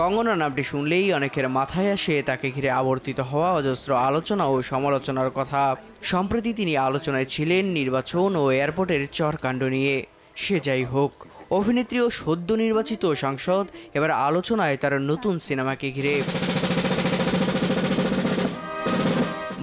কঙ্গনা নামটি শুনলেই অনেকের মাথায় আসে তাকে ঘিরে আবর্তিত হওয়া অজস্র আলোচনা ও সমালোচনার কথা। সম্প্রতি তিনি আলোচনায় ছিলেন নির্বাচন ও এয়ারপোর্টের চরকাণ্ড নিয়ে। সে যাই হোক, অভিনেত্রী ও সদ্য নির্বাচিত সাংসদ এবার আলোচনায় তার নতুন সিনেমাকে ঘিরে।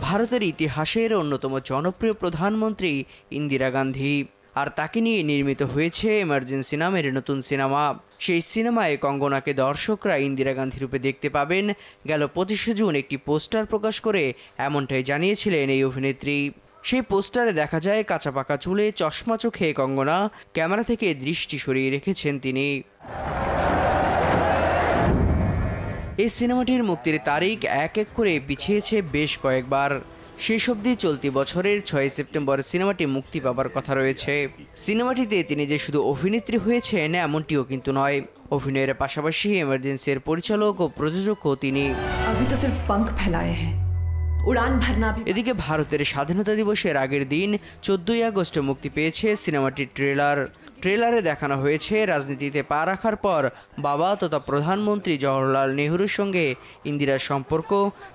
ভারতের ইতিহাসের অন্যতম জনপ্রিয় প্রধানমন্ত্রী ইন্দিরা গান্ধী, আর তাকে নিয়ে নির্মিত হয়েছে এমার্জেন্সি নামের নতুন সিনেমা। সেই সিনেমায় কঙ্গনাকে দর্শকরা ইন্দিরা গান্ধী রূপে দেখতে পাবেন। গেল 25শে জুন একটি পোস্টার প্রকাশ করে এমনটাই জানিয়েছিলেন এই অভিনেত্রী। সেই পোস্টারে দেখা যায় কাঁচা পাকা চুলে চশমা চোখে কঙ্গনা, ক্যামেরা থেকে দৃষ্টি সরিয়ে রেখেছেন তিনি। এই সিনেমাটির মুক্তির তারিখ এক এক করে পিছিয়েছে বেশ কয়েকবার। শেষ অবধি চলতি বছরের 6 সেপ্টেম্বর সিনেমাটি মুক্তি পাবার কথা রয়েছে। সিনেমাটিতে তিনি যে শুধু অভিনেত্রী হয়েছেন এমনটিও কিন্তু নয়, অভিনয়ের পাশাপাশি এমার্জেন্সির পরিচালক ও প্রযোজকও তিনি। এদিকে ভারতের স্বাধীনতা দিবসের আগের দিন 14ই আগস্ট মুক্তি পেয়েছে সিনেমাটির ট্রেলারে দেখানো হয়েছে রাজনীতিতে পা রাখার পর বাবা তথা প্রধানমন্ত্রী জওহরলাল নেহরুর সঙ্গে ইন্দিরার সম্পর্ক,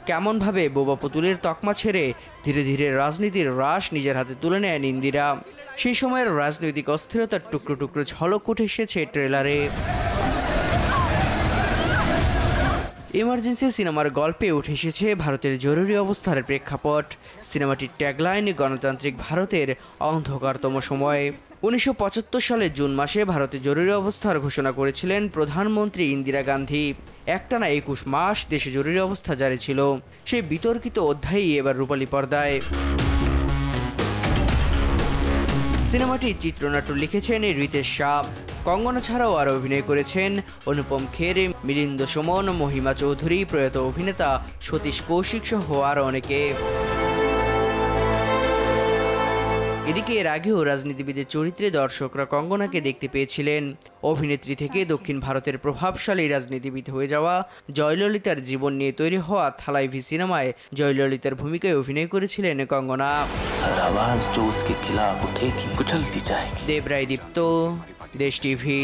কেমনভাবে বোবা পুতুলের তকমা ছেড়ে ধীরে ধীরে রাজনীতির রাশ নিজের হাতে তুলে নেন ইন্দিরা। সেই সময়ের রাজনৈতিক অস্থিরতার টুকরো টুকরো ঝলক উঠে এসেছে ট্রেলারে। এমার্জেন্সি সিনেমার গল্পে উঠে এসেছে ভারতের জরুরি অবস্থার প্রেক্ষাপট। সিনেমাটির ট্যাগলাইন গণতান্ত্রিক ভারতের অন্ধকারতম সময়। 1975 সালের জুন মাসে ভারতে জরুরি অবস্থার ঘোষণা করেছিলেন প্রধানমন্ত্রী ইন্দিরা গান্ধী। একটানা 21 মাস দেশে জরুরি অবস্থা জারি ছিল। সেই বিতর্কিত অধ্যায়ই এবার রূপালী পর্দায়। সিনেমাটির চিত্রনাট্য লিখেছেন রিতেশ শাহ। কঙ্গনা ছাড়াও আরও অভিনয় করেছেন অনুপম খের, মিলিন্দ সুমন, মহিমা চৌধুরী, প্রয়াত অভিনেতা সতীশ কৌশিক সহ আরও অনেকে। এদিকে এর আগেও রাজনীতিবিদের চরিত্রে দর্শকরা কঙ্গনাকে দেখতে পেয়েছিলেন। অভিনেত্রী থেকে দক্ষিণ ভারতের প্রভাবশালী রাজনীতিবিদ হয়ে যাওয়া জয়ললিতার জীবন নিয়ে তৈরি হওয়া থালাইভি সিনেমায় জয়ললিতার ভূমিকায় অভিনয় করেছিলেন কঙ্গনা। দেব রায় দীপ্ত, দেশ টিভি।